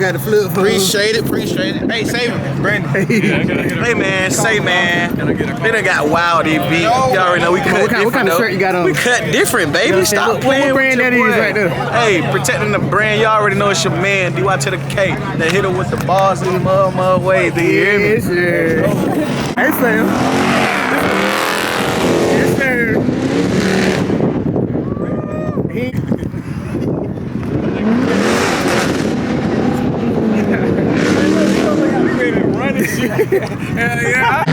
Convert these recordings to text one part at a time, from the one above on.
got the flip phone. Appreciate it. Hey, say, Brandon. Hey, man, they done got wild, DB. You already know we cut different. What kind of shirt you got on? We cut different, baby. Stop playing what brand with your that boy. is right there? Hey, protecting the brand. You already know it's your man, DY to the K. That hit her with the bars in the mother way. Do you hear me? Yes, sir. Hey, Sam. Yes, sir. Yeah.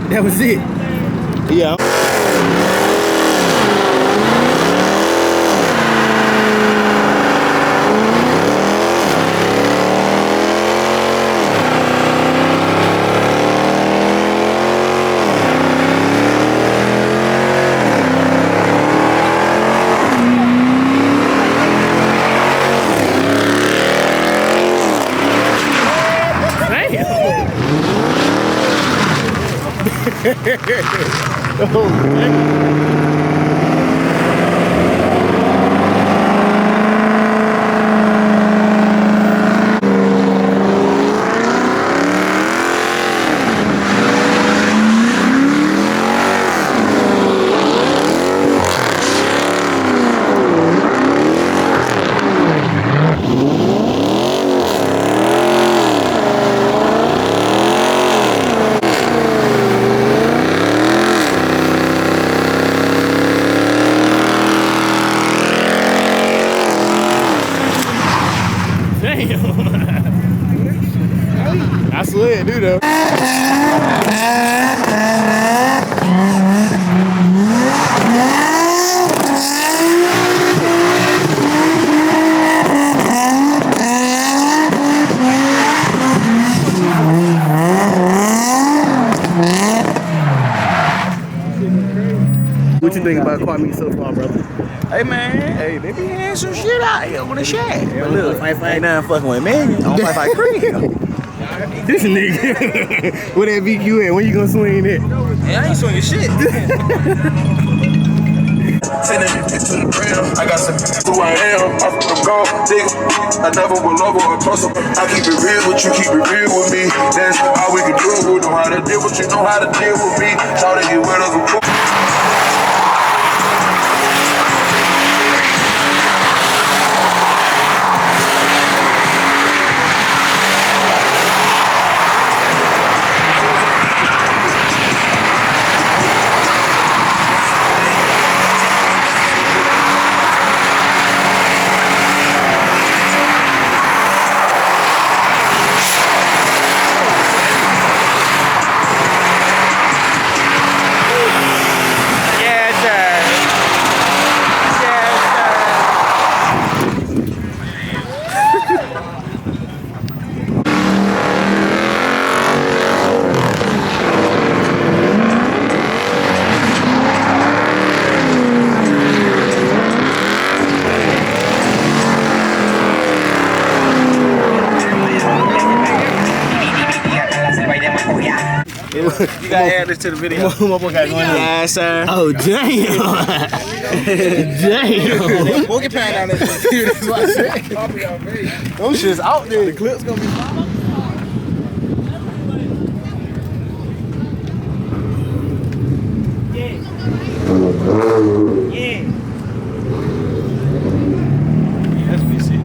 That was it. Yeah. Oh, man. I swear it do though. What you think about Kwame so far, brother? Hey, man. Hey, they be having some shit out here on the shack. But look, fight. ain't nothing fucking with me. I don't fight Creek. This nigga. Where that VQ at? When you gonna swing it? Yeah, I ain't swinging shit. Sending it to the ground. I got some who I am. I'm from gold digger. I never will over or close up. I keep it real with you, keep it real with me. That's all we can do. We know how to deal with you, know how to deal with me. Try to get rid of the cool. You gotta add this to the video. What boy got going on? Yeah, sir. Oh, damn. Damn. We'll get paid on this. Those shit's out there. The clip's gonna be Yeah. That's BC.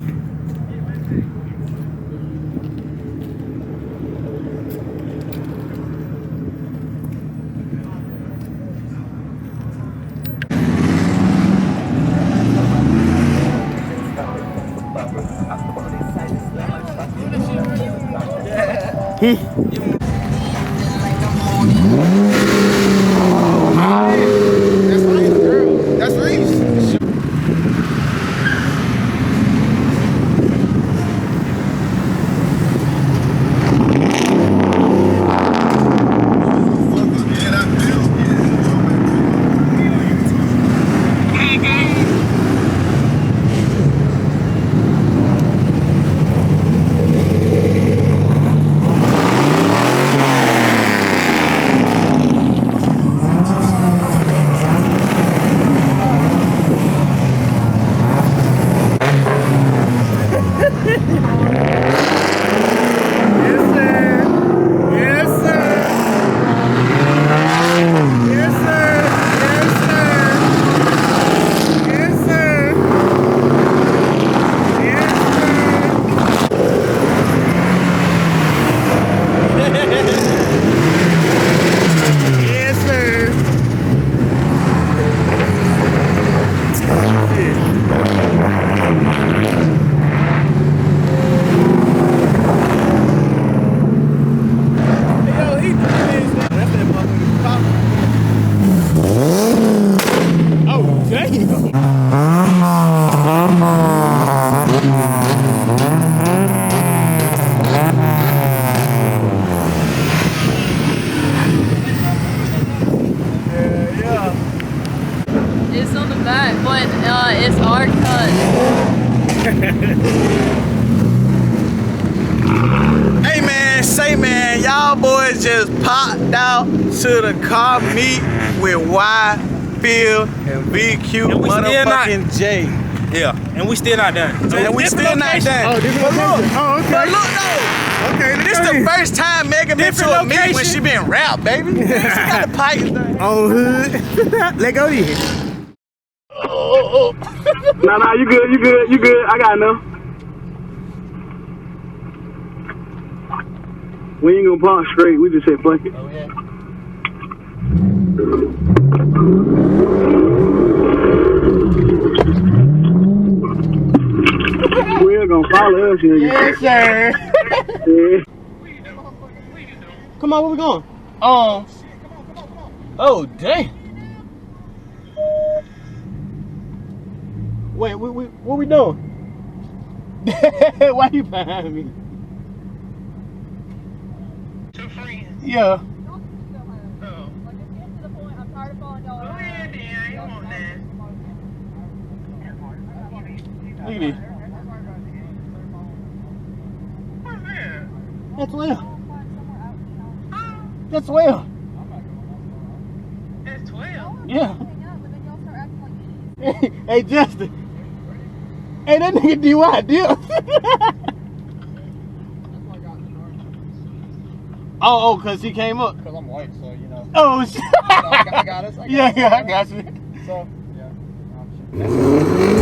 It's on the back, but it's our cut. Hey man, say man, y'all boys just popped out to the car meet with Y, Phil, and VQ, And we still motherfucking J. Yeah, and we still not done. And we still not done. Oh, different But look, location. Oh, okay. but look though. Okay, This the first time Megan been to a meet when location. she been rap, baby. She got the pipe thing. on hood. Let go then. Nah, you good. I got enough. We ain't gonna park straight. We just said fuck it. We're gonna follow us, nigga. Yes, sir. Yeah. Come on, where we going? Oh, damn. Wait, what we doing? Why you behind me? Two friends. Yeah. Like, just get to the point. I'm tired of following y'all. Go ahead, then. I ain't want that. Look at this. What's that? That's well. That's well. That's 12. Yeah. Hey, Justin. Hey, that nigga DY deal. Oh, cause he came up. Because I'm white, so you know. Oh shit. I got us. Yeah, I got you. So, yeah.